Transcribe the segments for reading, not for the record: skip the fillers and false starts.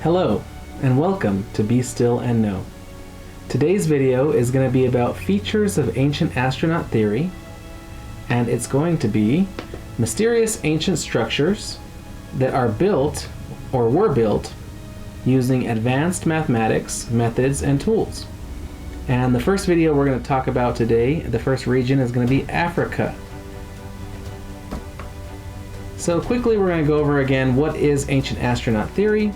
Hello, and welcome to Be Still and Know. Today's video is going to be about features of ancient astronaut theory, and it's going to be mysterious ancient structures that are built or were built using advanced mathematics, methods, and tools. And the first video we're going to talk about today, the first region, is going to be Africa. So quickly we're going to go over again what is ancient astronaut theory.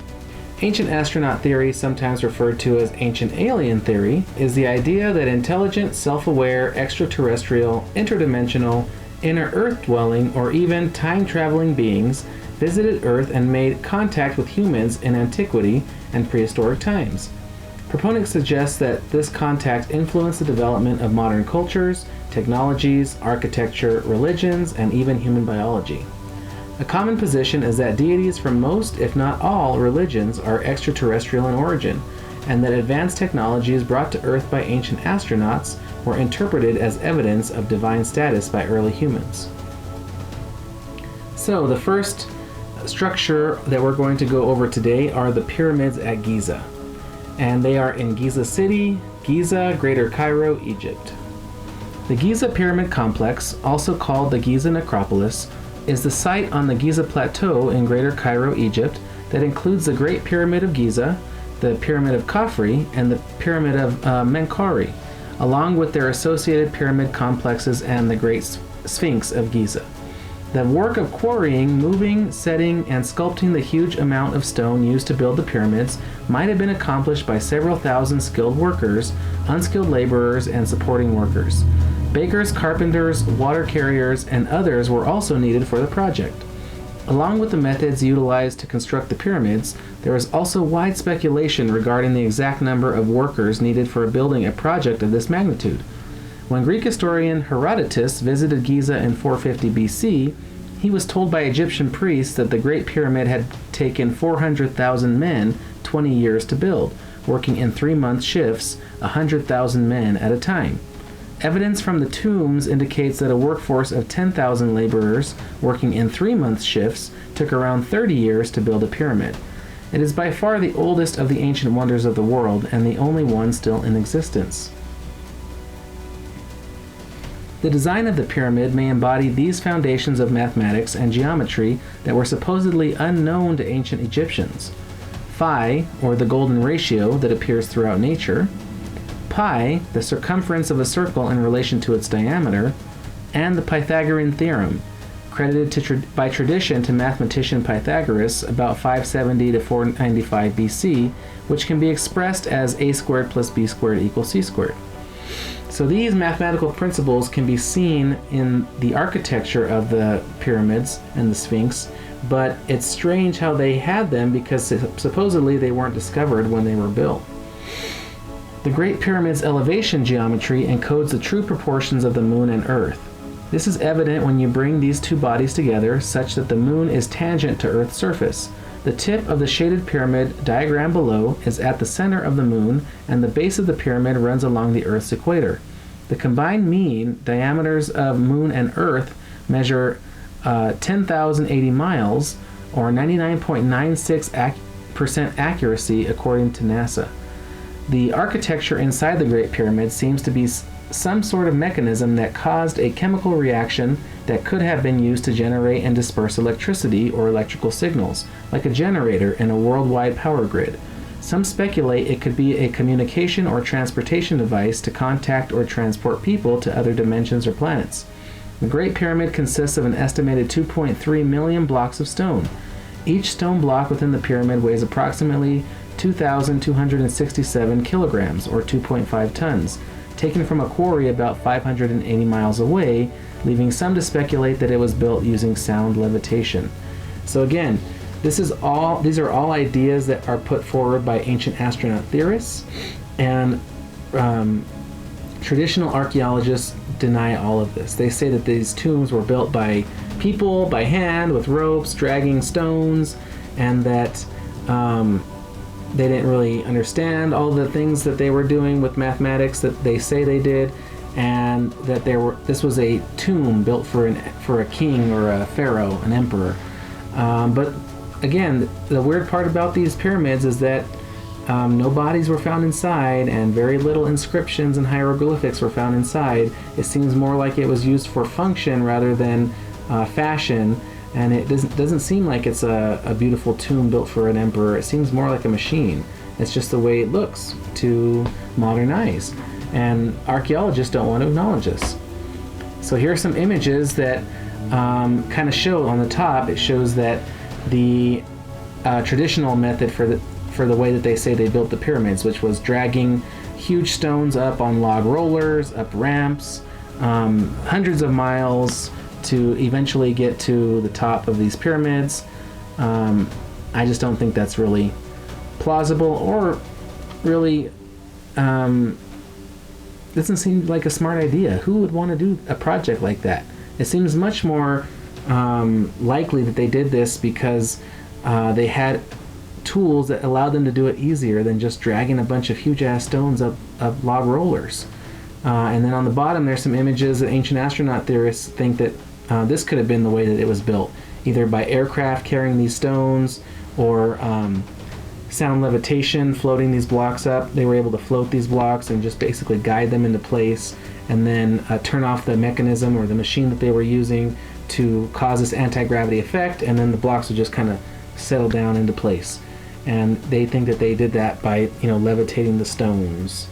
Ancient astronaut theory, sometimes referred to as ancient alien theory, is the idea that intelligent, self-aware, extraterrestrial, interdimensional, inner Earth-dwelling, or even time-traveling beings visited Earth and made contact with humans in antiquity and prehistoric times. Proponents suggest that this contact influenced the development of modern cultures, technologies, architecture, religions, and even human biology. A common position is that deities from most, if not all, religions are extraterrestrial in origin, and that advanced technologies brought to Earth by ancient astronauts were interpreted as evidence of divine status by early humans. So, the first structure that we're going to go over today are the pyramids at Giza. And they are in Giza City, Giza, Greater Cairo, Egypt. The Giza Pyramid Complex, also called the Giza Necropolis, is the site on the Giza Plateau in Greater Cairo, Egypt, that includes the Great Pyramid of Giza, the Pyramid of Khafre, and the Pyramid of Menkaure, along with their associated pyramid complexes and the Great Sphinx of Giza. The work of quarrying, moving, setting, and sculpting the huge amount of stone used to build the pyramids might have been accomplished by several thousand skilled workers, unskilled laborers, and supporting workers. Bakers, carpenters, water carriers, and others were also needed for the project. Along with the methods utilized to construct the pyramids, there is also wide speculation regarding the exact number of workers needed for building a project of this magnitude. When Greek historian Herodotus visited Giza in 450 BC, he was told by Egyptian priests that the Great Pyramid had taken 400,000 men 20 years to build, working in 3-month shifts, 100,000 men at a time. Evidence from the tombs indicates that a workforce of 10,000 laborers working in 3-month shifts took around 30 years to build a pyramid. It is by far the oldest of the ancient wonders of the world and the only one still in existence. The design of the pyramid may embody these foundations of mathematics and geometry that were supposedly unknown to ancient Egyptians. Phi, or the golden ratio that appears throughout nature, pi, the circumference of a circle in relation to its diameter, and the Pythagorean theorem, credited by tradition to mathematician Pythagoras about 570 to 495 BC, which can be expressed as a squared plus b squared equals c squared. So these mathematical principles can be seen in the architecture of the pyramids and the Sphinx, but it's strange how they had them because supposedly they weren't discovered when they were built. The Great Pyramid's elevation geometry encodes the true proportions of the Moon and Earth. This is evident when you bring these two bodies together such that the Moon is tangent to Earth's surface. The tip of the shaded pyramid diagram below is at the center of the Moon, and the base of the pyramid runs along the Earth's equator. The combined mean diameters of Moon and Earth measure 10,080 miles, or 99.96% accuracy according to NASA. The architecture inside the Great Pyramid seems to be some sort of mechanism that caused a chemical reaction that could have been used to generate and disperse electricity or electrical signals, like a generator in a worldwide power grid. Some speculate it could be a communication or transportation device to contact or transport people to other dimensions or planets. The Great Pyramid consists of an estimated 2.3 million blocks of stone. Each stone block within the pyramid weighs approximately 2,267 kilograms, or 2.5 tons, taken from a quarry about 580 miles away, leaving some to speculate that it was built using sound levitation. So again, these are all ideas that are put forward by ancient astronaut theorists, and traditional archaeologists deny all of this. They say that these tombs were built by people, by hand, with ropes, dragging stones, and that they didn't really understand all the things that they were doing with mathematics that they say they did, and that this was a tomb built for a king or a pharaoh, an emperor. But again, the weird part about these pyramids is that no bodies were found inside, and very little inscriptions and hieroglyphics were found inside. It seems more like it was used for function rather than fashion, and it doesn't seem like it's a beautiful tomb built for an emperor. It seems more like a machine. It's just the way it looks to modern eyes, and archaeologists don't want to acknowledge this. So here are some images that kind of show on the top. It shows that the traditional method for the way that they say they built the pyramids, which was dragging huge stones up on log rollers, up ramps, hundreds of miles to eventually get to the top of these pyramids. I just don't think that's really plausible, or really doesn't seem like a smart idea. Who would want to do a project like that? It seems much more likely that they did this because they had tools that allowed them to do it easier than just dragging a bunch of huge ass stones up log rollers. And then on the bottom there's some images that ancient astronaut theorists think that this could have been the way that it was built, either by aircraft carrying these stones, or sound levitation, floating these blocks up. They were able to float these blocks and just basically guide them into place, and then turn off the mechanism or the machine that they were using to cause this anti-gravity effect, and then the blocks would just kind of settle down into place. And they think that they did that by, levitating the stones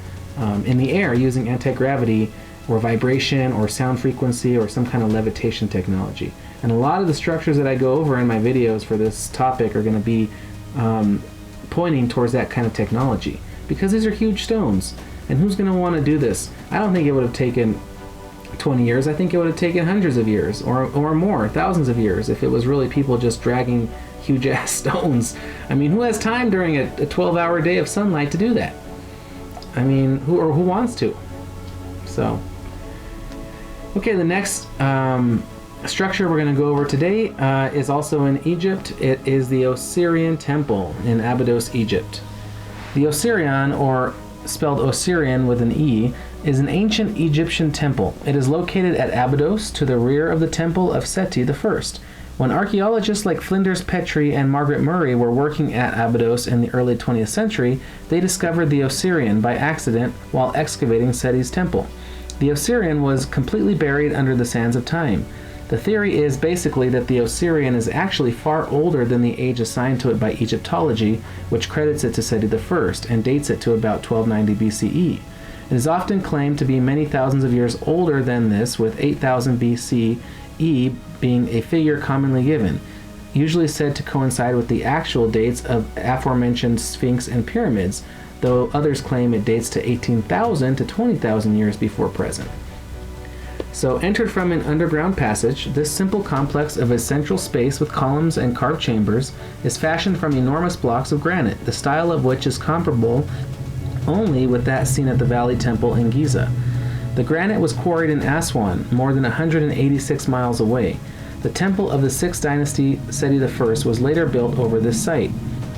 in the air using anti-gravity or vibration or sound frequency or some kind of levitation technology. And a lot of the structures that I go over in my videos for this topic are going to be pointing towards that kind of technology, because these are huge stones, and who's going to want to do this? I don't think it would have taken 20 years. I think it would have taken hundreds of years or more, thousands of years, if it was really people just dragging huge ass stones. I mean, who has time during a 12-hour day of sunlight to do that? I mean, who wants to? So, okay, the next structure we're going to go over today is also in Egypt. It is the Osirian Temple in Abydos, Egypt. The Osirian, or spelled Osirian with an E, is an ancient Egyptian temple. It is located at Abydos, to the rear of the temple of Seti I. When archaeologists like Flinders Petrie and Margaret Murray were working at Abydos in the early 20th century, they discovered the Osirian by accident while excavating Seti's temple. The Osirian was completely buried under the sands of time. The theory is basically that the Osirian is actually far older than the age assigned to it by Egyptology, which credits it to Seti I and dates it to about 1290 BCE. It is often claimed to be many thousands of years older than this, with 8000 BCE being a figure commonly given, usually said to coincide with the actual dates of aforementioned Sphinx and pyramids, though others claim it dates to 18,000 to 20,000 years before present. So, entered from an underground passage, this simple complex of a central space with columns and carved chambers is fashioned from enormous blocks of granite, the style of which is comparable only with that seen at the Valley Temple in Giza. The granite was quarried in Aswan, more than 186 miles away. The temple of the 6th dynasty, Seti I, was later built over this site.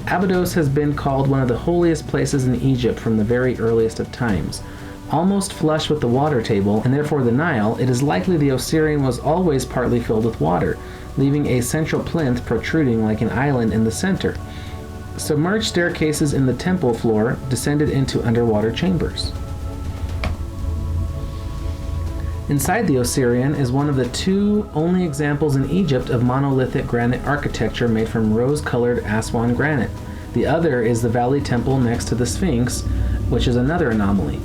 Abydos has been called one of the holiest places in Egypt from the very earliest of times. Almost flush with the water table, and therefore the Nile, it is likely the Osirian was always partly filled with water, leaving a central plinth protruding like an island in the center. Submerged staircases in the temple floor descended into underwater chambers. Inside the Osirian is one of the two only examples in Egypt of monolithic granite architecture made from rose-colored Aswan granite. The other is the Valley Temple next to the Sphinx, which is another anomaly.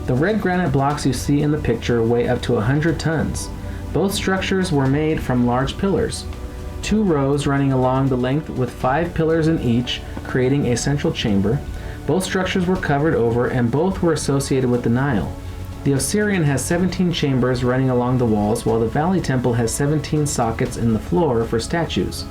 The red granite blocks you see in the picture weigh up to 100 tons. Both structures were made from large pillars, 2 rows running along the length with 5 pillars in each, creating a central chamber. Both structures were covered over, and both were associated with the Nile. The Osirian has 17 chambers running along the walls, while the Valley Temple has 17 sockets in the floor for statues.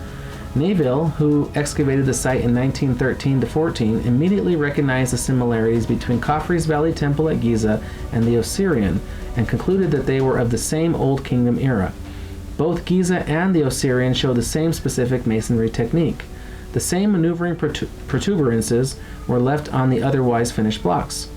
Neville, who excavated the site in 1913-14, immediately recognized the similarities between Khafre's Valley Temple at Giza and the Osirian, and concluded that they were of the same Old Kingdom era. Both Giza and the Osirian show the same specific masonry technique. The same maneuvering protuberances were left on the otherwise finished blocks.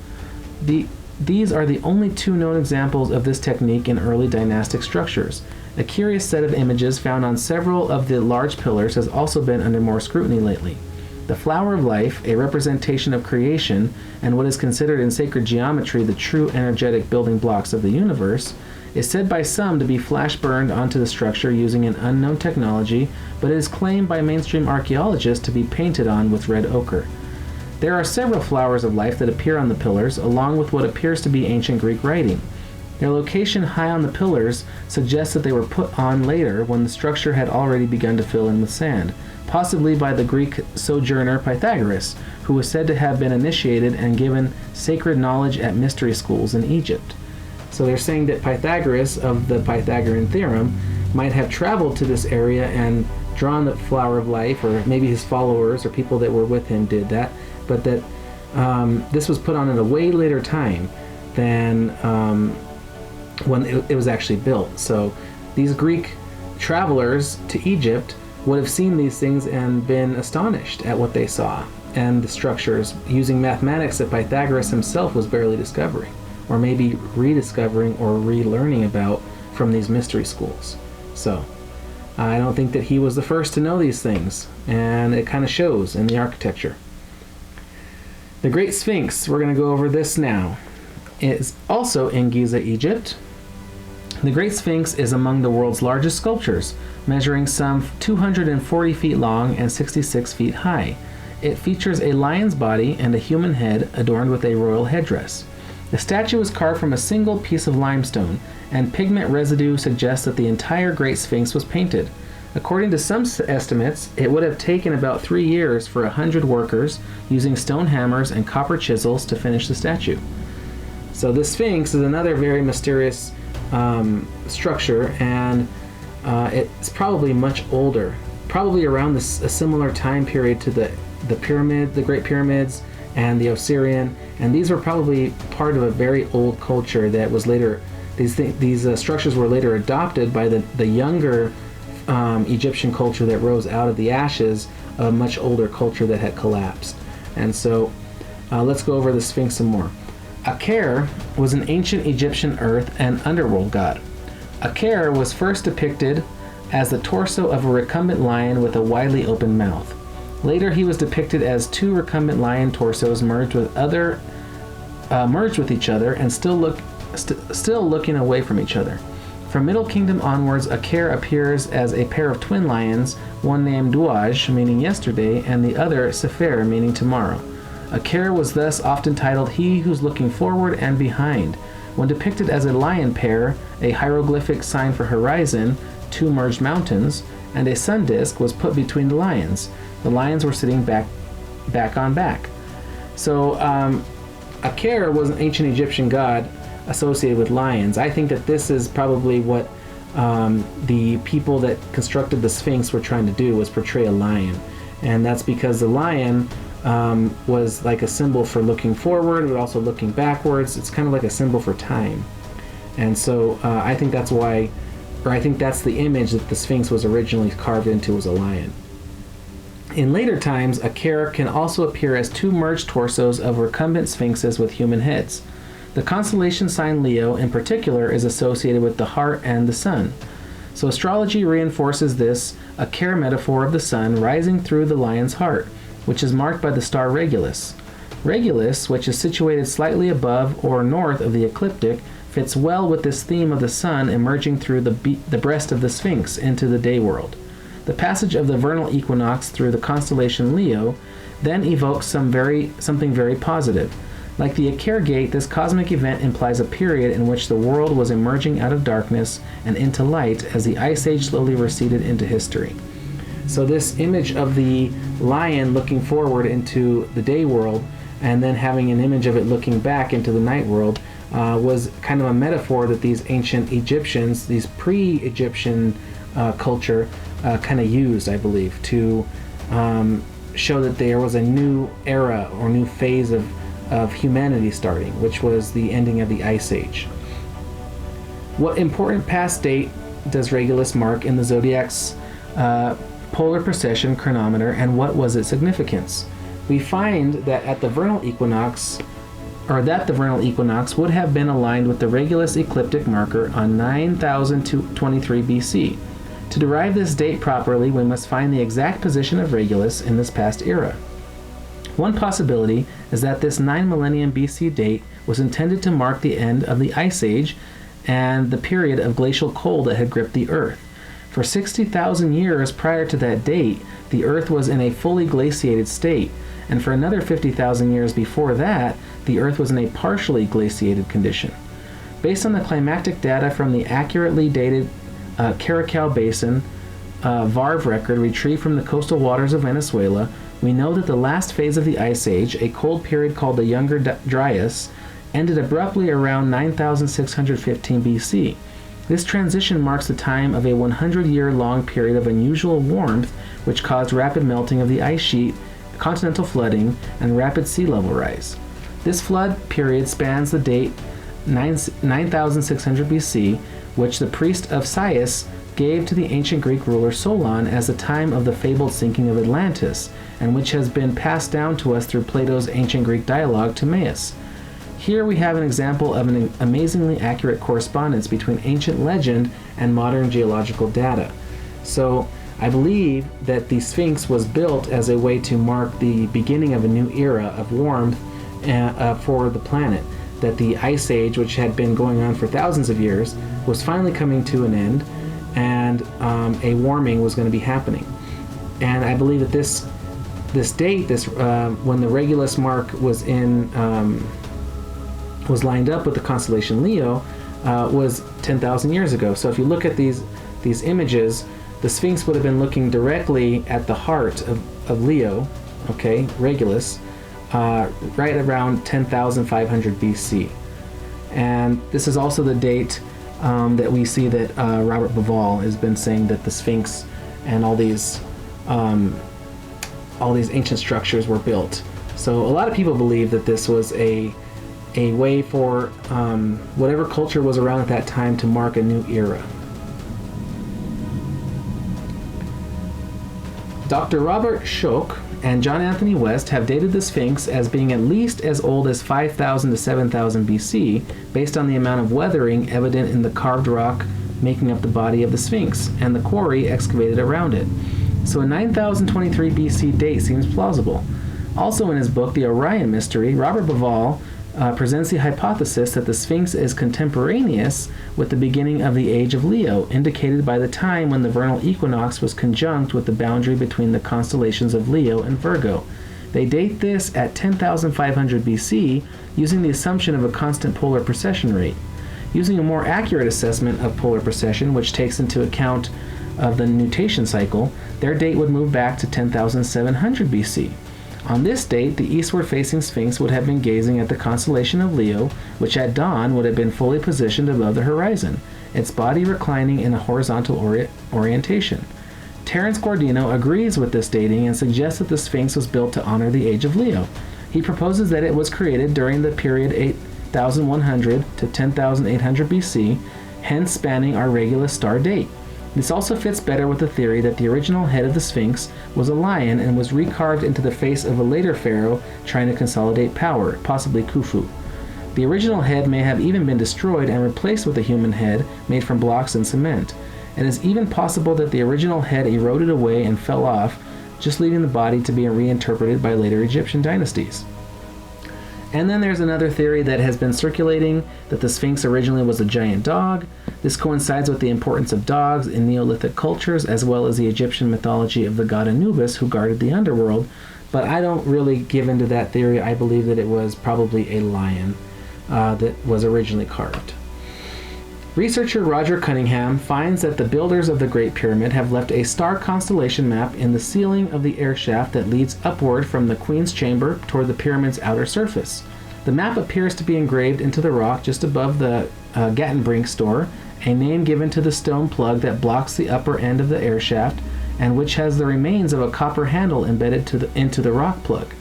These are the only 2 known examples of this technique in early dynastic structures. A curious set of images found on several of the large pillars has also been under more scrutiny lately. The flower of life, a representation of creation, and what is considered in sacred geometry the true energetic building blocks of the universe, is said by some to be flash burned onto the structure using an unknown technology, but it is claimed by mainstream archaeologists to be painted on with red ochre. There are several flowers of life that appear on the pillars, along with what appears to be ancient Greek writing. Their location high on the pillars suggests that they were put on later when the structure had already begun to fill in with sand, possibly by the Greek sojourner Pythagoras, who was said to have been initiated and given sacred knowledge at mystery schools in Egypt. So they're saying that Pythagoras of the Pythagorean theorem might have traveled to this area and drawn the flower of life, or maybe his followers or people that were with him did that, but that this was put on at a way later time than when it was actually built. So these Greek travelers to Egypt would have seen these things and been astonished at what they saw and the structures using mathematics that Pythagoras himself was barely discovering, or maybe rediscovering or relearning about from these mystery schools. So I don't think that he was the first to know these things, and it kind of shows in the architecture. The Great Sphinx, we're going to go over this now, is also in Giza, Egypt. The Great Sphinx is among the world's largest sculptures, measuring some 240 feet long and 66 feet high. It features a lion's body and a human head adorned with a royal headdress. The statue is carved from a single piece of limestone, and pigment residue suggests that the entire Great Sphinx was painted. According to some estimates, it would have taken about 3 years for 100 workers using stone hammers and copper chisels to finish the statue. So this Sphinx is another very mysterious structure, and it's probably much older, probably around a similar time period to the pyramid, the Great Pyramids, and the Osirian, and these were probably part of a very old culture that was later, these structures were later adopted by the younger Egyptian culture that rose out of the ashes of a much older culture that had collapsed. And so let's go over the Sphinx some more. Aker was an ancient Egyptian earth and underworld god. Aker was first depicted as the torso of a recumbent lion with a widely open mouth. Later, he was depicted as two recumbent lion torsos merged with each other and still looking away from each other. From Middle Kingdom onwards, Aker appears as a pair of twin lions, one named Duaj, meaning yesterday, and the other Sefer, meaning tomorrow. Aker was thus often titled He Who's Looking Forward and Behind. When depicted as a lion pair, a hieroglyphic sign for horizon, two merged mountains, and a sun disk was put between the lions. The lions were sitting back on back. So Aker was an ancient Egyptian god associated with lions. I think that this is probably what the people that constructed the Sphinx were trying to do, was portray a lion. And that's because the lion was like a symbol for looking forward, but also looking backwards. It's kind of like a symbol for time. And so I think that's why, or I think that's the image that the Sphinx was originally carved into, was a lion. In later times, Aker can also appear as two merged torsos of recumbent sphinxes with human heads. The constellation sign Leo, in particular, is associated with the heart and the sun. So astrology reinforces this Aker metaphor of the sun rising through the lion's heart, which is marked by the star Regulus. Regulus, which is situated slightly above or north of the ecliptic, fits well with this theme of the sun emerging through the breast of the Sphinx into the day world. The passage of the vernal equinox through the constellation Leo then evokes something very positive. Like the Aker Gate, this cosmic event implies a period in which the world was emerging out of darkness and into light as the Ice Age slowly receded into history. So this image of the lion looking forward into the day world and then having an image of it looking back into the night world was kind of a metaphor that these ancient Egyptians, these pre-Egyptian culture, kind of used, I believe, to show that there was a new era or new phase of humanity starting, which was the ending of the Ice Age. What important past date does Regulus mark in the zodiac's polar precession chronometer, and what was its significance? We find that at the vernal equinox, that the vernal equinox would have been aligned with the Regulus ecliptic marker on 9023 BC. To derive this date properly, we must find the exact position of Regulus in this past era. One possibility is that this 9 millennium BC date was intended to mark the end of the Ice Age and the period of glacial cold that had gripped the Earth. For 60,000 years prior to that date, the Earth was in a fully glaciated state, and for another 50,000 years before that, the Earth was in a partially glaciated condition. Based on the climatic data from the accurately dated Caracal Basin VARV record retrieved from the coastal waters of Venezuela, we know that the last phase of the Ice Age, a cold period called the Younger Dryas, ended abruptly around 9615 BC. This transition marks the time of a 100-year-long period of unusual warmth, which caused rapid melting of the ice sheet, continental flooding, and rapid sea level rise. This flood period spans the date 9600 BC, which the priest of Sais gave to the ancient Greek ruler Solon as the time of the fabled sinking of Atlantis, and which has been passed down to us through Plato's ancient Greek dialogue Timaeus. Here we have an example of an amazingly accurate correspondence between ancient legend and modern geological data. So I believe that the Sphinx was built as a way to mark the beginning of a new era of warmth for the planet, that the Ice Age, which had been going on for thousands of years, was finally coming to an end, and a warming was going to be happening. And I believe that this date, when the Regulus mark was lined up with the constellation Leo, was 10,000 years ago. So if you look at these images, the Sphinx would have been looking directly at the heart of Leo, okay, Regulus, right around 10,500 BC. And this is also the date that we see that Robert Bauval has been saying that the Sphinx and all these ancient structures were built. So a lot of people believe that this was a way for whatever culture was around at that time to mark a new era. Dr. Robert Schoch and John Anthony West have dated the Sphinx as being at least as old as 5,000 to 7,000 BC, based on the amount of weathering evident in the carved rock making up the body of the Sphinx and the quarry excavated around it. So a 9023 BC date seems plausible. Also in his book, The Orion Mystery, Robert Bauval presents the hypothesis that the Sphinx is contemporaneous with the beginning of the age of Leo, indicated by the time when the vernal equinox was conjunct with the boundary between the constellations of Leo and Virgo. They date this at 10,500 BC using the assumption of a constant polar precession rate. Using a more accurate assessment of polar precession, which takes into account of the nutation cycle, their date would move back to 10,700 BC. On this date, the eastward-facing Sphinx would have been gazing at the constellation of Leo, which at dawn would have been fully positioned above the horizon, its body reclining in a horizontal orientation. Terence Guardino agrees with this dating and suggests that the Sphinx was built to honor the age of Leo. He proposes that it was created during the period 8,100 to 10,800 BC, hence spanning our Regulus star date. This also fits better with the theory that the original head of the Sphinx was a lion and was recarved into the face of a later pharaoh trying to consolidate power, possibly Khufu. The original head may have even been destroyed and replaced with a human head made from blocks and cement. It is even possible that the original head eroded away and fell off, just leaving the body to be reinterpreted by later Egyptian dynasties. And then there's another theory that has been circulating, that the Sphinx originally was a giant dog. This coincides with the importance of dogs in Neolithic cultures, as well as the Egyptian mythology of the god Anubis, who guarded the underworld. But I don't really give into that theory. I believe that it was probably a lion that was originally carved. Researcher Roger Cunningham finds that the builders of the Great Pyramid have left a star constellation map in the ceiling of the air shaft that leads upward from the Queen's Chamber toward the pyramid's outer surface. The map appears to be engraved into the rock just above the Gattenbrink store, a name given to the stone plug that blocks the upper end of the air shaft and which has the remains of a copper handle embedded into the rock plug.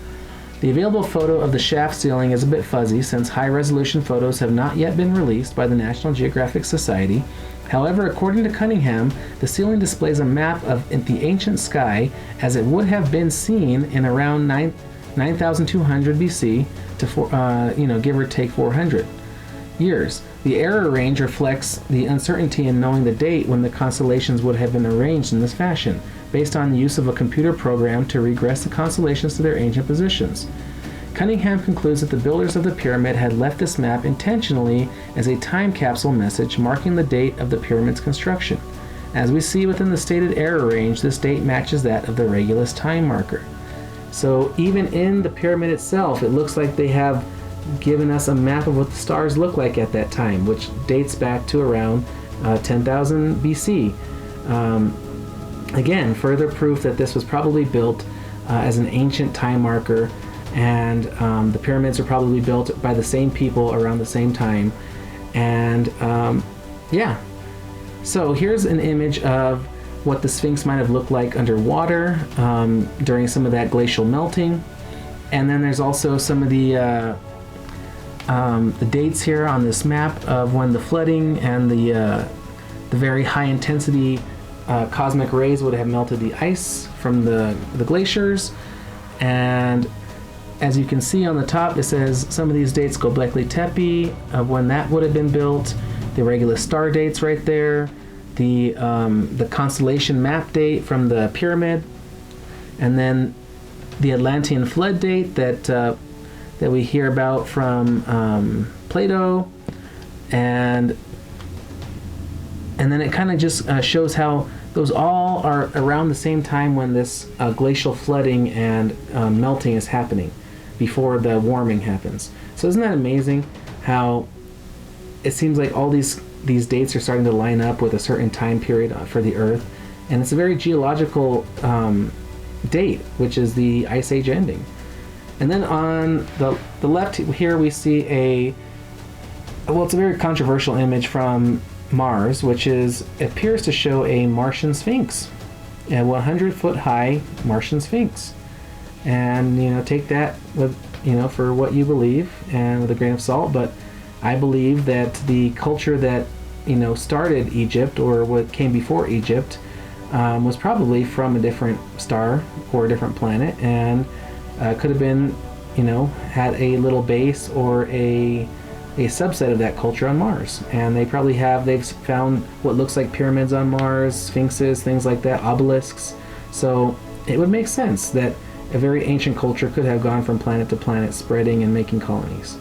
The available photo of the shaft ceiling is a bit fuzzy since high-resolution photos have not yet been released by the National Geographic Society. However, according to Cunningham, the ceiling displays a map of the ancient sky as it would have been seen in around 9,200 BC to give or take 400 years. The error range reflects the uncertainty in knowing the date when the constellations would have been arranged in this fashion, based on the use of a computer program to regress the constellations to their ancient positions. Cunningham concludes that the builders of the pyramid had left this map intentionally as a time capsule message marking the date of the pyramid's construction. As we see within the stated error range, this date matches that of the Regulus time marker. So even in the pyramid itself, it looks like they have given us a map of what the stars look like at that time, which dates back to around 10,000 BC. Again, further proof that this was probably built as an ancient time marker, and the pyramids are probably built by the same people around the same time. And yeah, so here's an image of what the Sphinx might have looked like underwater during some of that glacial melting. And then there's also some of the dates here on this map of when the flooding and the very high intensity cosmic rays would have melted the ice from the glaciers. And as you can see on the top, it says some of these dates Göbekli Tepe of when that would have been built, the Regulus star dates right there, the constellation map date from the pyramid, and then the Atlantean flood date that we hear about from Plato, and then it kind of just shows how those all are around the same time when this glacial flooding and melting is happening, before the warming happens. So isn't that amazing how it seems like all these dates are starting to line up with a certain time period for the Earth, and it's a very geological date, which is the Ice Age ending. And then on the left here we see it's a very controversial image from Mars, which appears to show a Martian Sphinx, a 100-foot high Martian Sphinx. And take that with for what you believe and with a grain of salt, but I believe that the culture that started Egypt, or what came before Egypt, was probably from a different star or a different planet, and could have been had a little base or a subset of that culture on Mars. And they've found what looks like pyramids on Mars, sphinxes, things like that, obelisks. So it would make sense that a very ancient culture could have gone from planet to planet, spreading and making colonies.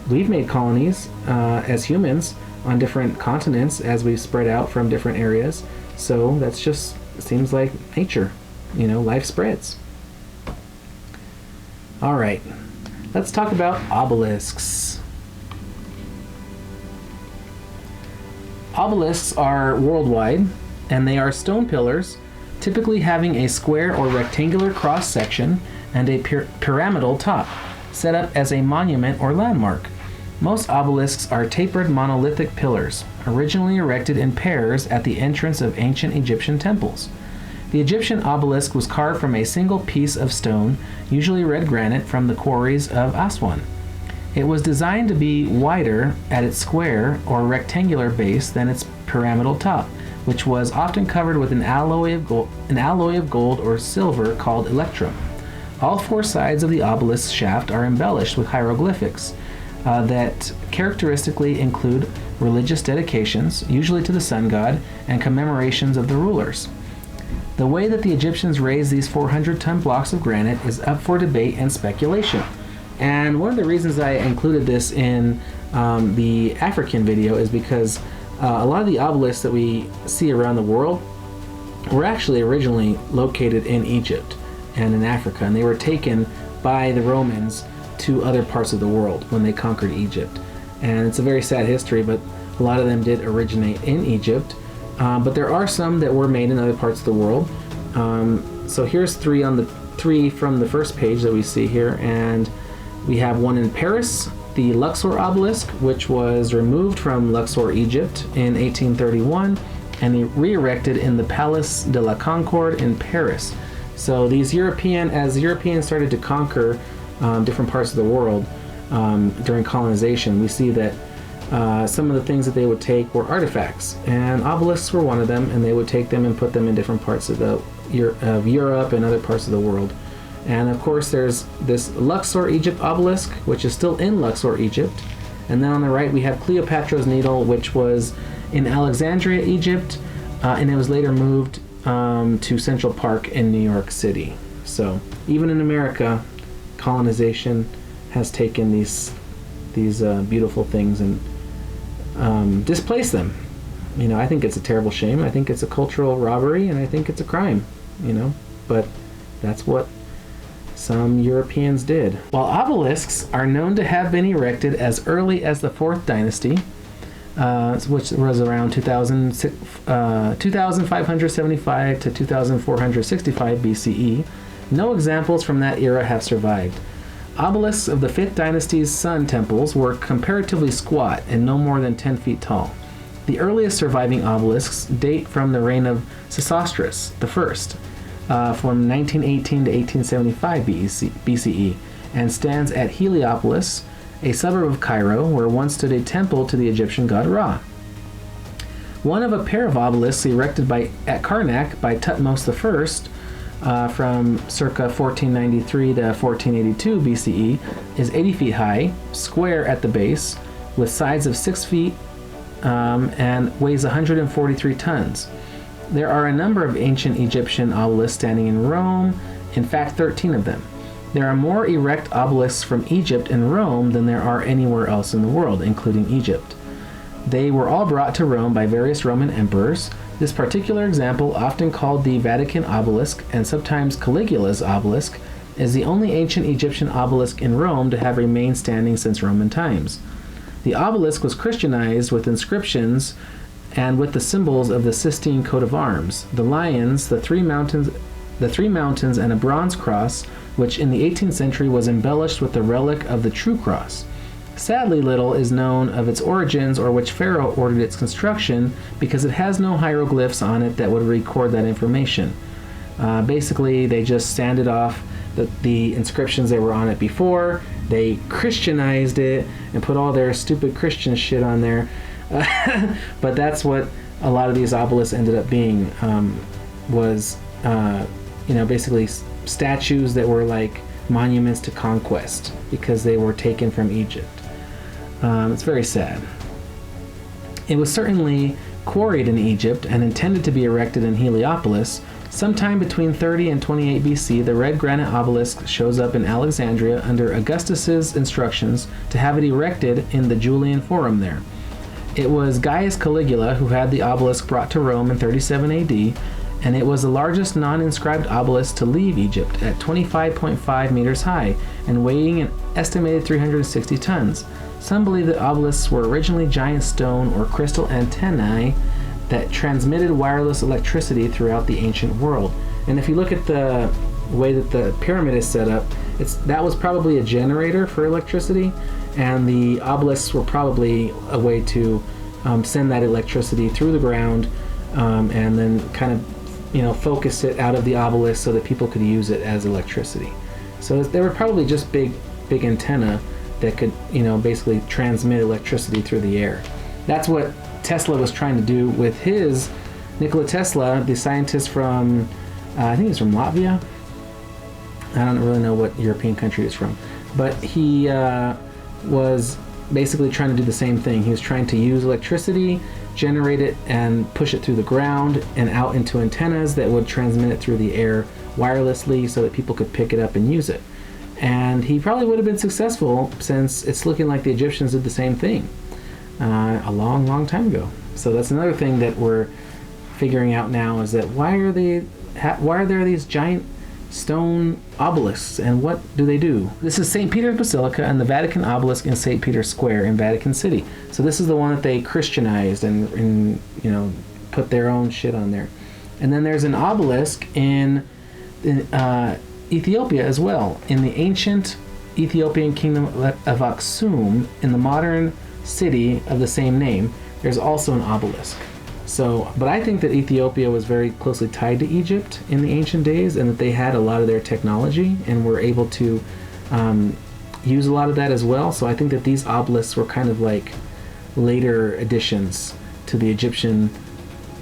We've made colonies as humans on different continents as we spread out from different areas. So that's just seems like nature. Life spreads. All right, let's talk about obelisks. Obelisks are worldwide, and they are stone pillars, typically having a square or rectangular cross section and a pyramidal top, set up as a monument or landmark. Most obelisks are tapered monolithic pillars, originally erected in pairs at the entrance of ancient Egyptian temples. The Egyptian obelisk was carved from a single piece of stone, usually red granite from the quarries of Aswan. It was designed to be wider at its square or rectangular base than its pyramidal top, which was often covered with an alloy of gold or silver called electrum. All four sides of the obelisk shaft are embellished with hieroglyphics that characteristically include religious dedications, usually to the sun god, and commemorations of the rulers. The way that the Egyptians raised these 400-ton blocks of granite is up for debate and speculation. And one of the reasons I included this in the African video is because a lot of the obelisks that we see around the world were actually originally located in Egypt and in Africa, and they were taken by the Romans to other parts of the world when they conquered Egypt. And it's a very sad history, but a lot of them did originate in Egypt. But there are some that were made in other parts of the world. So here's three from the first page that we see here, and we have one in Paris, the Luxor obelisk, which was removed from Luxor, Egypt in 1831 and re-erected in the Palace de la Concorde in Paris. So as Europeans started to conquer different parts of the world during colonization, we see that some of the things that they would take were artifacts, and obelisks were one of them, and they would take them and put them in different parts of Europe and other parts of the world. And of course there's this Luxor, Egypt obelisk, which is still in Luxor, Egypt. And then on the right we have Cleopatra's Needle, which was in Alexandria, Egypt, and it was later moved to Central Park in New York City. So even in America, colonization has taken these beautiful things and displaced them. You know, I think it's a terrible shame. I think it's a cultural robbery, and I think it's a crime, you know. But that's what some Europeans did. While obelisks are known to have been erected as early as the 4th dynasty, which was around 2575 to 2465 BCE, no examples from that era have survived. Obelisks of the 5th dynasty's sun temples were comparatively squat and no more than 10 feet tall. The earliest surviving obelisks date from the reign of Sesostris I, from 1918 to 1875 BCE, and stands at Heliopolis, a suburb of Cairo, where once stood a temple to the Egyptian god Ra. One of a pair of obelisks erected at Karnak by Thutmose I from circa 1493 to 1482 BCE is 80 feet high, square at the base, with sides of 6 feet, and weighs 143 tons. There are a number of ancient Egyptian obelisks standing in Rome, in fact 13 of them. There are more erect obelisks from Egypt and Rome than there are anywhere else in the world, including Egypt. They were all brought to Rome by various Roman emperors. This particular example, often called the Vatican obelisk and sometimes Caligula's obelisk, is the only ancient Egyptian obelisk in Rome to have remained standing since Roman times. The obelisk was Christianized with inscriptions and with the symbols of the Sistine coat of arms, the lions, the three mountains, and a bronze cross, which in the 18th century was embellished with the relic of the true cross. Sadly, little is known of its origins or which pharaoh ordered its construction, because it has no hieroglyphs on it that would record that information. Basically, they just sanded off the inscriptions that were on it before. They Christianized it and put all their stupid Christian shit on there. But that's what a lot of these obelisks ended up being, basically statues that were like monuments to conquest because they were taken from Egypt. It's very sad. It was certainly quarried in Egypt and intended to be erected in Heliopolis. Sometime between 30 and 28 BC, the red granite obelisk shows up in Alexandria under Augustus's instructions to have it erected in the Julian Forum there. It was Gaius Caligula who had the obelisk brought to Rome in 37 AD, and it was the largest non-inscribed obelisk to leave Egypt at 25.5 meters high and weighing an estimated 360 tons. Some believe that obelisks were originally giant stone or crystal antennae that transmitted wireless electricity throughout the ancient world. And if you look at the way that the pyramid is set up, that was probably a generator for electricity, and the obelisks were probably a way to send that electricity through the ground and then kind of focus it out of the obelisk so that people could use it as electricity. So they were probably just big antenna that could basically transmit electricity through the air. That's what Tesla was trying to do with his Nikola Tesla, the scientist from I think he's from Latvia. I don't really know what European country he's from, but he was basically trying to do the same thing. He was trying to use electricity, generate it, and push it through the ground and out into antennas that would transmit it through the air wirelessly so that people could pick it up and use it. And he probably would have been successful, since it's looking like the Egyptians did the same thing a long time ago. So that's another thing that we're figuring out now, is that why are there these giant stone obelisks, and what do they do? This is St. Peter's Basilica and the Vatican obelisk in St. Peter's Square in Vatican City. So this is the one that they Christianized and put their own shit on there. And then there's an obelisk in Ethiopia as well, in the ancient Ethiopian kingdom of Aksum, in the modern city of the same name. There's also an obelisk. So, but I think that Ethiopia was very closely tied to Egypt in the ancient days, and that they had a lot of their technology and were able to use a lot of that as well. So I think that these obelisks were kind of like later additions to the Egyptian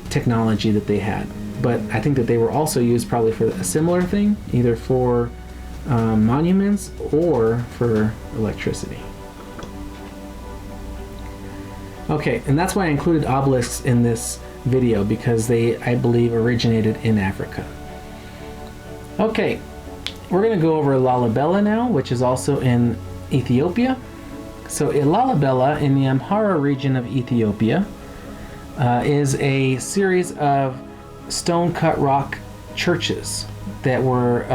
technology that they had. But I think that they were also used probably for a similar thing, either for monuments or for electricity. Okay, and that's why I included obelisks in this video, because they, I believe, originated in Africa. Okay, we're going to go over Lalibela now, which is also in Ethiopia. So Lalibela in the Amhara region of Ethiopia is a series of stone-cut rock churches that were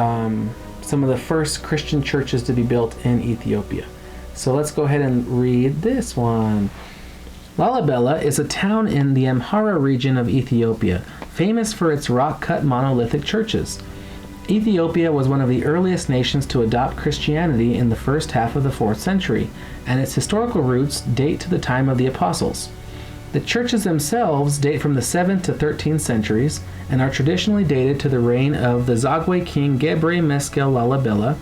some of the first Christian churches to be built in Ethiopia. So let's go ahead and read this one. Lalibela is a town in the Amhara region of Ethiopia, famous for its rock-cut monolithic churches. Ethiopia was one of the earliest nations to adopt Christianity in the first half of the 4th century, and its historical roots date to the time of the apostles. The churches themselves date from the 7th to 13th centuries and are traditionally dated to the reign of the Zagwe king Gebre Meskel Lalibela,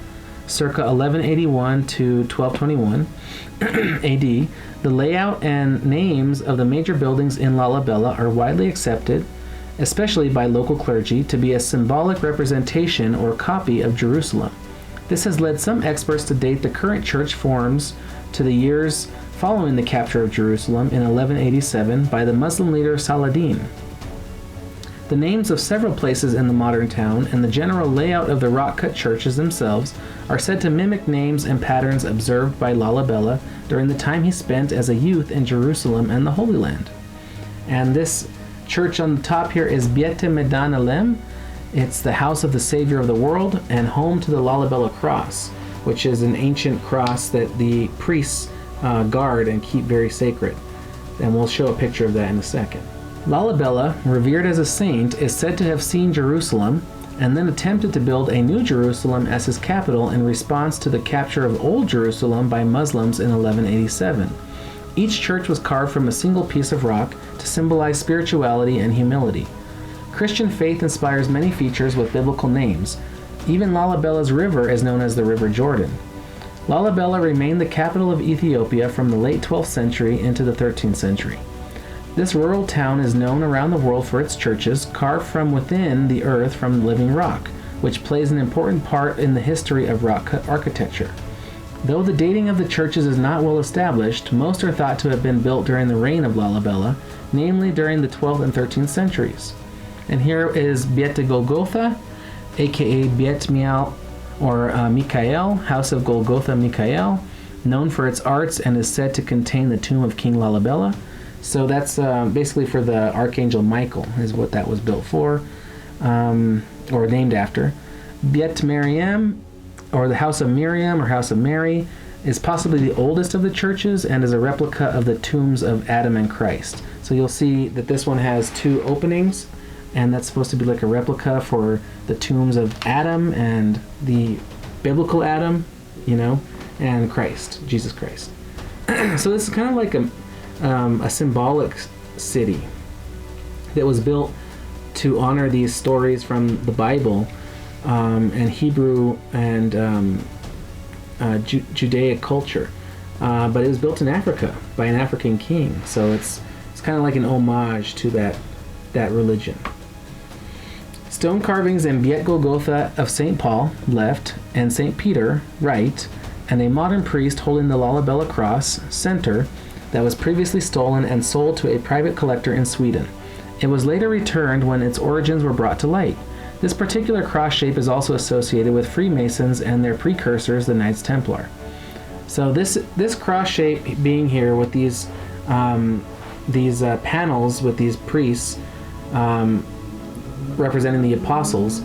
circa 1181 to 1221 AD. The layout and names of the major buildings in Lalibela are widely accepted, especially by local clergy, to be a symbolic representation or copy of Jerusalem. This has led some experts to date the current church forms to the years following the capture of Jerusalem in 1187 by the Muslim leader Saladin. The names of several places in the modern town and the general layout of the rock-cut churches themselves are said to mimic names and patterns observed by Lalibela during the time he spent as a youth in Jerusalem and the Holy Land. And this church on the top here is Beit Medan Alem. It's the house of the Savior of the world and home to the Lalibela cross, which is an ancient cross that the priests guard and keep very sacred. And we'll show a picture of that in a second. Lalibela, revered as a saint, is said to have seen Jerusalem and then attempted to build a new Jerusalem as his capital in response to the capture of Old Jerusalem by Muslims in 1187. Each church was carved from a single piece of rock to symbolize spirituality and humility. Christian faith inspires many features with biblical names. Even Lalibela's river is known as the River Jordan. Lalibela remained the capital of Ethiopia from the late 12th century into the 13th century. This rural town is known around the world for its churches, carved from within the earth from living rock, which plays an important part in the history of rock-cut architecture. Though the dating of the churches is not well established, most are thought to have been built during the reign of Lalibela, namely during the 12th and 13th centuries. And here is Beit Golgotha, aka Beit Mial or Mikael, House of Golgotha Mikael, known for its arts and is said to contain the tomb of King Lalibela. So that's basically for the Archangel Michael, is what that was built for, or named after. Beit Miriam, or the House of Miriam, or House of Mary, is possibly the oldest of the churches and is a replica of the tombs of Adam and Christ. So you'll see that this one has two openings, and that's supposed to be like a replica for the tombs of Adam and the biblical Adam, and Christ, Jesus Christ. So this is kind of like a symbolic city that was built to honor these stories from the Bible and Hebrew and Judaic culture, but it was built in Africa by an African king, so it's kind of like an homage to that religion. Stone carvings in Beit Golgotha of St. Paul, left, and St. Peter, right, and a modern priest holding the Lalibela cross, center, that was previously stolen and sold to a private collector in Sweden. It was later returned when its origins were brought to light. This particular cross shape is also associated with Freemasons and their precursors, the Knights Templar. So this cross shape being here with these panels with these priests representing the apostles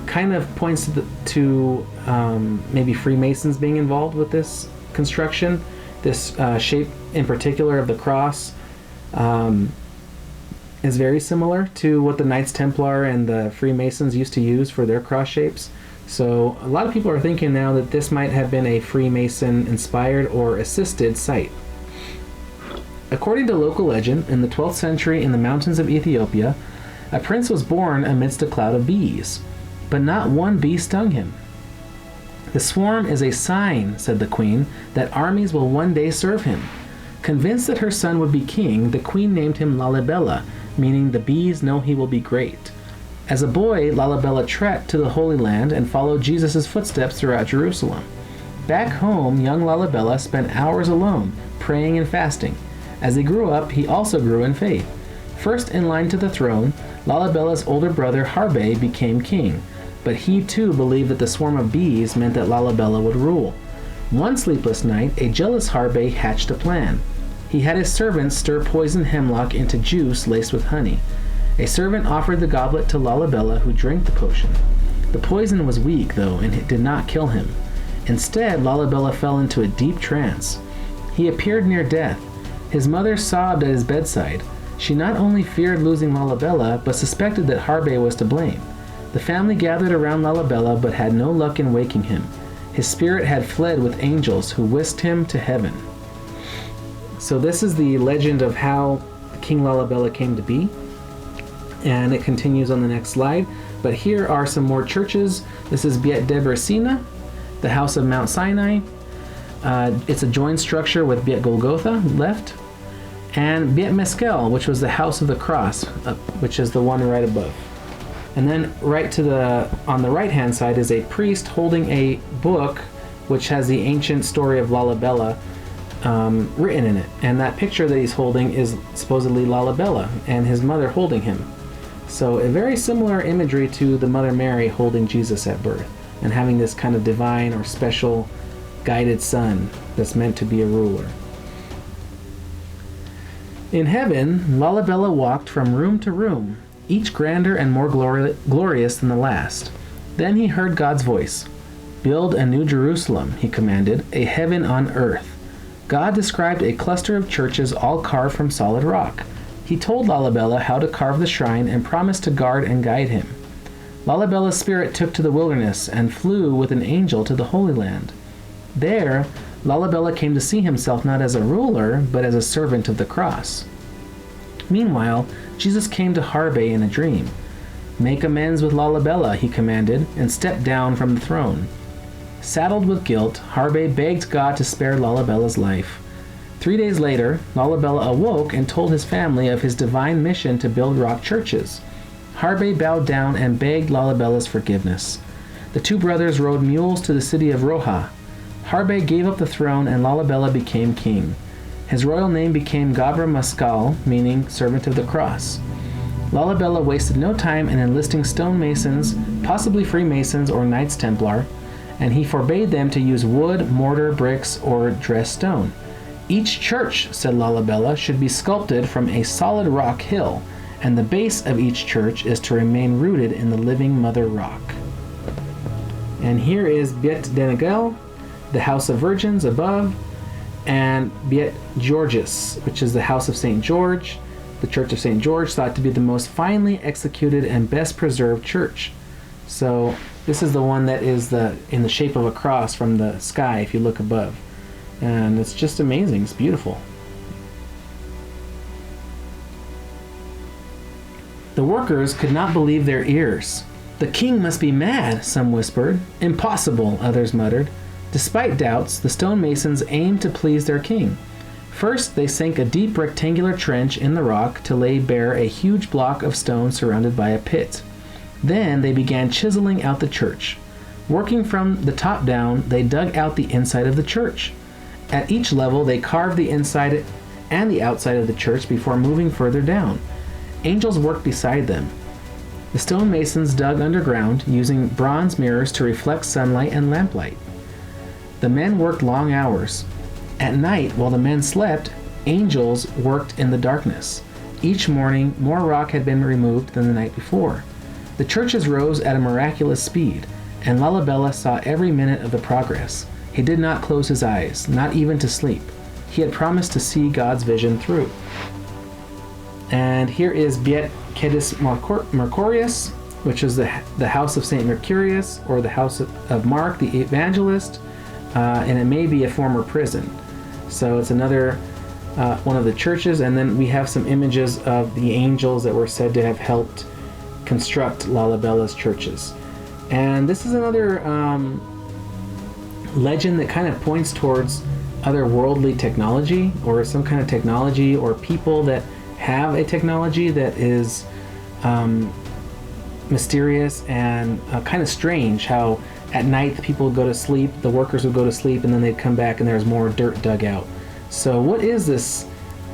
kind of points to maybe Freemasons being involved with this construction. This shape in particular of the cross is very similar to what the Knights Templar and the Freemasons used to use for their cross shapes. So a lot of people are thinking now that this might have been a Freemason inspired or assisted site. According to local legend, in the 12th century in the mountains of Ethiopia, a prince was born amidst a cloud of bees, but not one bee stung him. "The swarm is a sign," said the queen, "that armies will one day serve him." Convinced that her son would be king, the queen named him Lalibela, meaning the bees know he will be great. As a boy, Lalibela trekked to the Holy Land and followed Jesus' footsteps throughout Jerusalem. Back home, young Lalibela spent hours alone, praying and fasting. As he grew up, he also grew in faith. First in line to the throne, Lalibela's older brother Harbe became king, but he too believed that the swarm of bees meant that Lalibela would rule. One sleepless night, a jealous Harbe hatched a plan. He had his servants stir poisoned hemlock into juice laced with honey. A servant offered the goblet to Lalibela, who drank the potion. The poison was weak, though, and it did not kill him. Instead, Lalibela fell into a deep trance. He appeared near death. His mother sobbed at his bedside. She not only feared losing Lalibela, but suspected that Harbe was to blame. The family gathered around Lalibela, but had no luck in waking him. His spirit had fled with angels, who whisked him to heaven. So this is the legend of how King Lalibela came to be, and it continues on the next slide. But here are some more churches. This is Beit Debre Sina, the house of Mount Sinai. It's a joined structure with Beit Golgotha left, and Beit Meskel, which was the house of the cross, which is the one right above. And then on the right hand side is a priest holding a book which has the ancient story of Lalibela written in it. And that picture that he's holding is supposedly Lalibela and his mother holding him. So a very similar imagery to the Mother Mary holding Jesus at birth and having this kind of divine or special guided son that's meant to be a ruler. In heaven, Lalibela walked from room to room, each grander and more glorious than the last. Then he heard God's voice. "Build a new Jerusalem," he commanded, "a heaven on earth." God described a cluster of churches all carved from solid rock. He told Lalibela how to carve the shrine and promised to guard and guide him. Lalibela's spirit took to the wilderness and flew with an angel to the Holy Land. There, Lalibela came to see himself not as a ruler, but as a servant of the cross. Meanwhile, Jesus came to Harbe in a dream. "Make amends with Lalibela," he commanded, and stepped down from the throne. Saddled with guilt, Harbe begged God to spare Lalibela's life. 3 days later, Lalibela awoke and told his family of his divine mission to build rock churches. Harbe bowed down and begged Lalibela's forgiveness. The two brothers rode mules to the city of Roha. Harbe gave up the throne and Lalibela became king. His royal name became Gabra Maskal, meaning servant of the cross. Lalibela wasted no time in enlisting stonemasons, possibly Freemasons or Knights Templar, and he forbade them to use wood, mortar, bricks, or dressed stone. "Each church," said Lalibela, "should be sculpted from a solid rock hill, and the base of each church is to remain rooted in the living Mother Rock." And here is Beit Denegel, the House of Virgins above, and Beit Georgis, which is the House of St. George, the Church of St. George, thought to be the most finely executed and best preserved church. So this is the one that is in the shape of a cross from the sky if you look above. And it's just amazing. It's beautiful. The workers could not believe their ears. "The king must be mad," some whispered. "Impossible," others muttered. Despite doubts, the stonemasons aimed to please their king. First, they sank a deep rectangular trench in the rock to lay bare a huge block of stone surrounded by a pit. Then they began chiseling out the church. Working from the top down, they dug out the inside of the church. At each level, they carved the inside and the outside of the church before moving further down. Angels worked beside them. The stonemasons dug underground, using bronze mirrors to reflect sunlight and lamplight. The men worked long hours. At night, while the men slept, angels worked in the darkness. Each morning, more rock had been removed than the night before. The churches rose at a miraculous speed, and Lalibela saw every minute of the progress. He did not close his eyes, not even to sleep. He had promised to see God's vision through. And here is Beit Kedis Mercurius, which is the house of St. Mercurius, or the house of Mark the evangelist, and it may be a former prison. So it's another one of the churches, and then we have some images of the angels that were said to have helped construct Lalibela's churches. And this is another legend that kind of points towards otherworldly technology, or some kind of technology, or people that have a technology that is mysterious and kind of strange how at night people would go to sleep, the workers would go to sleep, and then they'd come back and there's more dirt dug out. So what is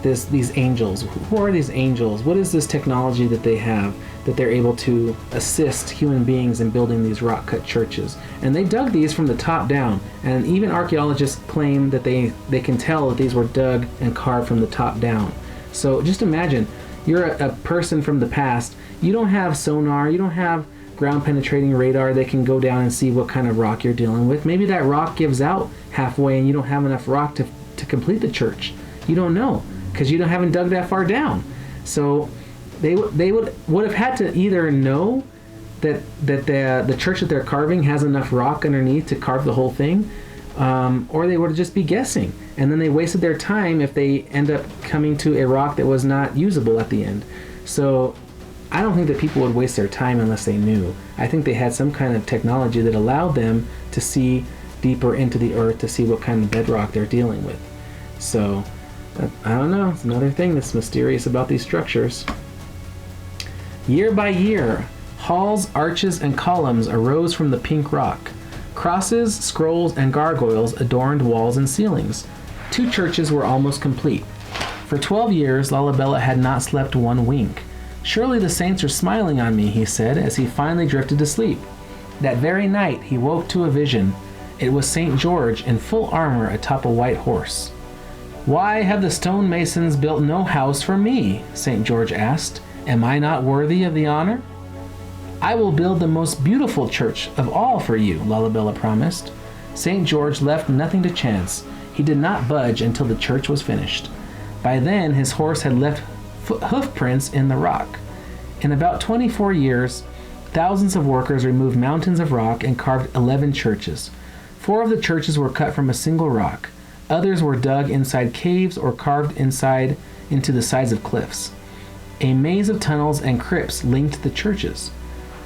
these angels? Who are these angels? What is this technology that they have that they're able to assist human beings in building these rock-cut churches? And they dug these from the top down, and even archaeologists claim that they can tell that these were dug and carved from the top down. So just imagine, you're a person from the past, you don't have sonar, you don't have ground penetrating radar that can go down and see what kind of rock you're dealing with. Maybe that rock gives out halfway and you don't have enough rock to complete the church. You don't know, because you haven't dug that far down. So they would have had to either know that the church that they're carving has enough rock underneath to carve the whole thing, or they would just be guessing, and then they wasted their time if they end up coming to a rock that was not usable at the end. So I don't think that people would waste their time unless they knew. I think they had some kind of technology that allowed them to see deeper into the earth to see what kind of bedrock they're dealing with. So I don't know, it's another thing that's mysterious about these structures. Year by year, halls, arches, and columns arose from the pink rock. Crosses, scrolls, and gargoyles adorned walls and ceilings. 2 churches were almost complete. For 12 years, Lalibela had not slept one wink. "Surely the saints are smiling on me," he said, as he finally drifted to sleep. That very night, he woke to a vision. It was St. George in full armor atop a white horse. "Why have the stonemasons built no house for me?" St. George asked. "Am I not worthy of the honor?" "I will build the most beautiful church of all for you," Lalibela promised. St. George left nothing to chance. He did not budge until the church was finished. By then, his horse had left hoof prints in the rock. In about 24 years, thousands of workers removed mountains of rock and carved 11 churches. 4 of the churches were cut from a single rock. Others were dug inside caves or carved inside into the sides of cliffs. A maze of tunnels and crypts linked the churches.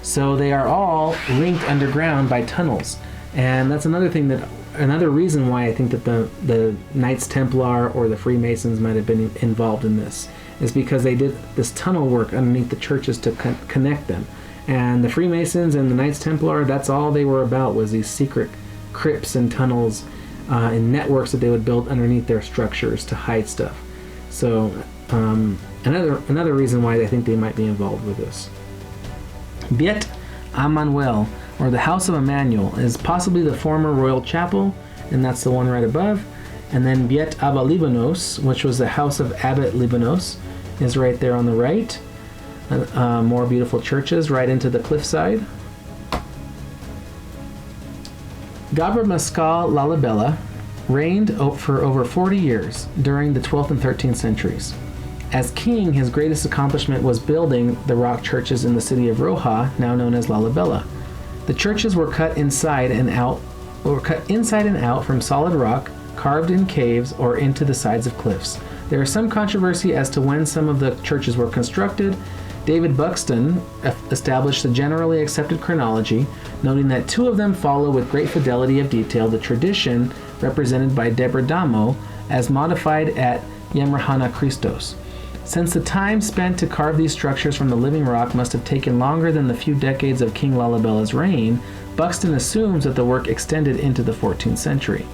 So they are all linked underground by tunnels. And that's another reason why I think that the Knights Templar or the Freemasons might have been involved in this, is because they did this tunnel work underneath the churches to connect them. And the Freemasons and the Knights Templar, that's all they were about, was these secret crypts and tunnels and networks that they would build underneath their structures to hide stuff. So another reason why I think they might be involved with this. Biet Emmanuel, or the House of Emmanuel, is possibly the former royal chapel, and that's the one right above. And then Biet Abba Libanos, which was the House of Abbot Libanos, is right there on the right. More beautiful churches right into the cliffside. Gabra Maskal Lalibela reigned for over 40 years during the 12th and 13th centuries. As king, his greatest accomplishment was building the rock churches in the city of Roja, now known as Lalibela. The churches were cut inside and out from solid rock, carved in caves or into the sides of cliffs. There is some controversy as to when some of the churches were constructed. David Buxton established the generally accepted chronology, noting that 2 of them follow with great fidelity of detail the tradition represented by Deborah Damo as modified at Yemrahana Christos. Since the time spent to carve these structures from the living rock must have taken longer than the few decades of King Lalibela's reign, Buxton assumes that the work extended into the 14th century.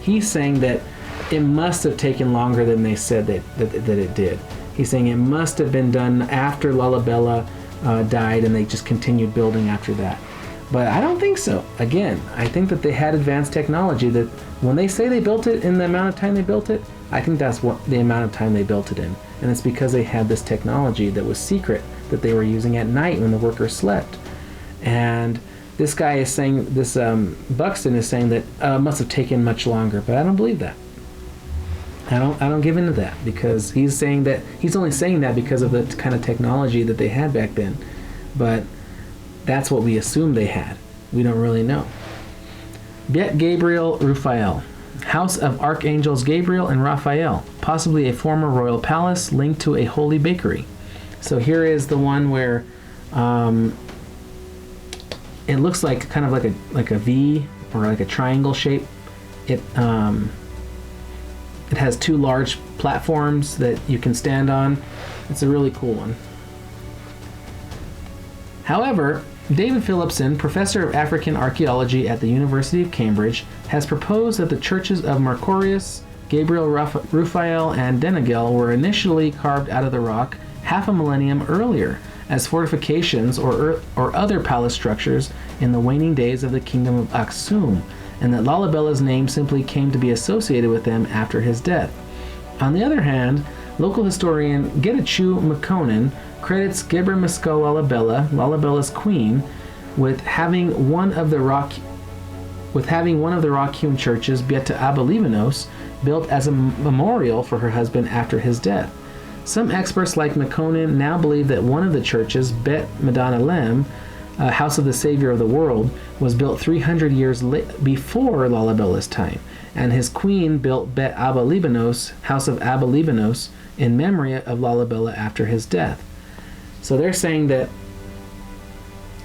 He's saying that it must have taken longer than they said that it did. He's saying it must have been done after Lalibela died and they just continued building after that. But I don't think so. Again, I think that they had advanced technology that when they say they built it in the amount of time they built it, I think that's what the amount of time they built it in. And it's because they had this technology that was secret that they were using at night when the workers slept. And this guy is saying, Buxton is saying that it must have taken much longer, but I don't believe that. I don't give into that, because he's only saying that because of the kind of technology that they had back then. But that's what we assume they had. We don't really know. Bet Gabriel Raphael, House of Archangels Gabriel and Raphael, possibly a former royal palace linked to a holy bakery. So here is the one where it looks like kind of like a V or like a triangle shape. It has 2 large platforms that you can stand on. It's a really cool one. However, David Phillipson, professor of African archaeology at the University of Cambridge, has proposed that the churches of Mercurius, Gabriel, Raphael, and Denegel were initially carved out of the rock half a millennium earlier as fortifications or other palace structures in the waning days of the kingdom of Aksum, and that Lalabella's name simply came to be associated with them after his death. On the other hand, local historian Getachew Makonnen credits Geber Meskel Lalabella, Lalabella's queen, with having one of the rock-hewn churches, Beta Abelibanos, built as a memorial for her husband after his death. Some experts like Makonnen now believe that one of the churches, Bet Madonna Lem, House of the Savior of the World, was built 300 years before Lalabella's time, and his queen built Bet Abelibanos, House of Abelibanos, in memory of Lalabella after his death. So they're saying that,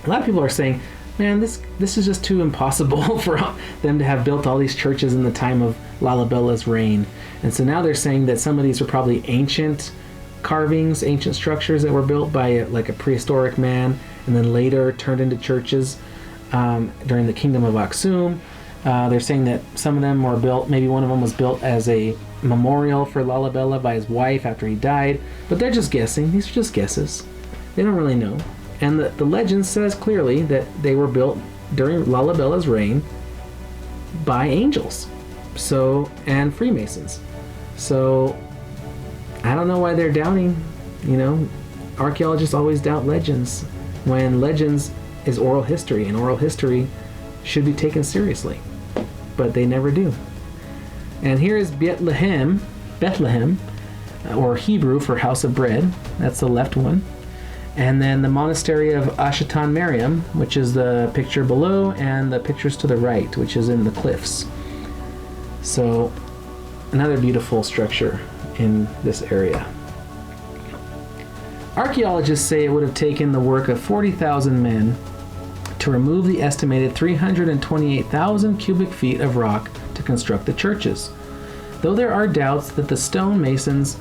a lot of people are saying, man, this is just too impossible for them to have built all these churches in the time of Lalabella's reign. And so now they're saying that some of these are probably ancient carvings, ancient structures that were built by like a prehistoric man and then later turned into churches during the kingdom of Aksum. They're saying that some of them were built, maybe one of them was built as a memorial for Lalabella by his wife after he died, but they're just guessing. These are just guesses. They don't really know. And the legend says clearly that they were built during Lalabella's reign by angels, and Freemasons. So I don't know why they're doubting. Archaeologists always doubt legends, when legends is oral history, and oral history should be taken seriously, but they never do. And here is Bethlehem, or Hebrew for house of bread. That's the left one. And then the monastery of Ashatan Mariam, which is the picture below, and the pictures to the right, which is in the cliffs. So another beautiful structure in this area. Archaeologists say it would have taken the work of 40,000 men to remove the estimated 328,000 cubic feet of rock to construct the churches. Though there are doubts that the stone masons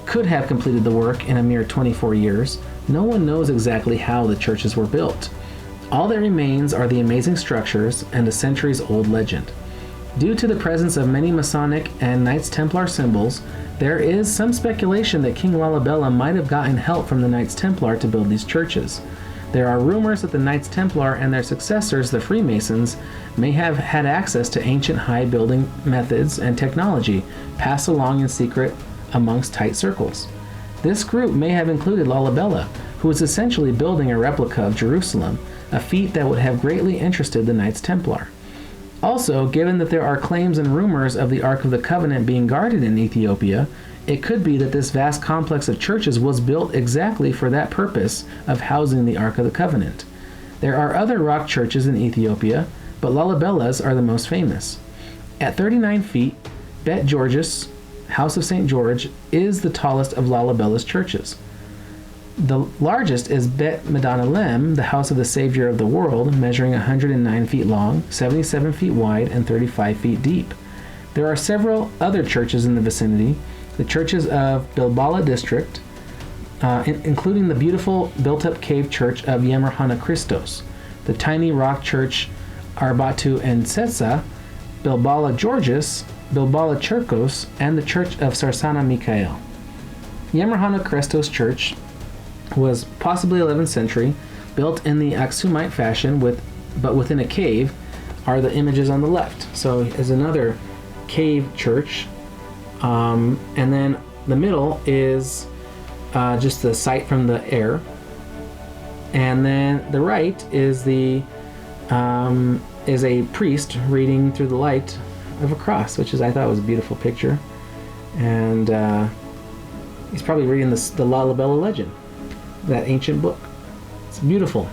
could have completed the work in a mere 24 years, no one knows exactly how the churches were built. All that remains are the amazing structures and a centuries-old legend. Due to the presence of many Masonic and Knights Templar symbols, there is some speculation that King Lalabella might have gotten help from the Knights Templar to build these churches. There are rumors that the Knights Templar and their successors, the Freemasons, may have had access to ancient high building methods and technology passed along in secret amongst tight circles. This group may have included Lalabella, who was essentially building a replica of Jerusalem, a feat that would have greatly interested the Knights Templar. Also, given that there are claims and rumors of the Ark of the Covenant being guarded in Ethiopia, it could be that this vast complex of churches was built exactly for that purpose of housing the Ark of the Covenant. There are other rock churches in Ethiopia, but Lalabella's are the most famous. At 39 feet, Bet Georges, House of St. George, is the tallest of Lalabella's churches. The largest is Bet Madonna Lem, the House of the Savior of the World, measuring 109 feet long, 77 feet wide, and 35 feet deep. There are several other churches in the vicinity, the churches of Bilbala district, including the beautiful built-up cave church of Yemerhana Christos, the tiny rock church Arbatu and Setsa, Bilbala Georges, Bilbala Cherkos, and the church of Sarsana Mikhael. Yemerhana Christos Church was possibly 11th century, built in the Aksumite fashion, but within a cave, are the images on the left. So is another cave church, and then the middle is just the sight from the air, and then the right is is a priest reading through the light of a cross, which I thought was a beautiful picture, and he's probably reading the Lalabella legend, that ancient book. It's beautiful.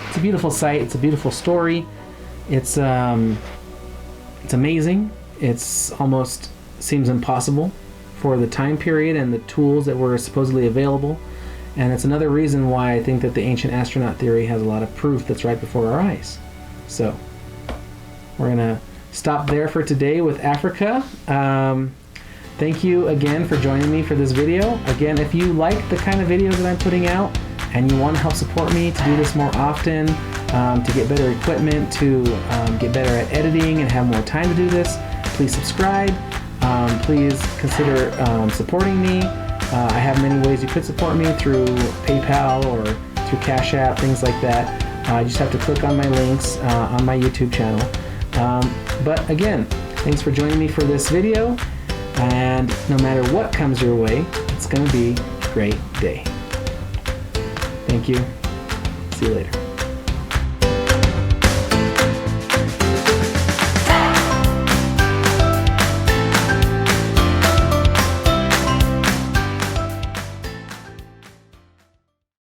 It's a beautiful sight. It's a beautiful story. It's amazing. It's almost seems impossible for the time period and the tools that were supposedly available. And it's another reason why I think that the Ancient Astronaut Theory has a lot of proof that's right before our eyes. So we're going to stop there for today with Africa. Thank you again for joining me for this video. Again, if you like the kind of videos that I'm putting out and you want to help support me to do this more often, to get better equipment, to get better at editing and have more time to do this, please subscribe. Please consider supporting me. I have many ways you could support me through PayPal or through Cash App, things like that. You just have to click on my links on my YouTube channel. But again, thanks for joining me for this video. And no matter what comes your way, it's going to be a great day. Thank you. See you later.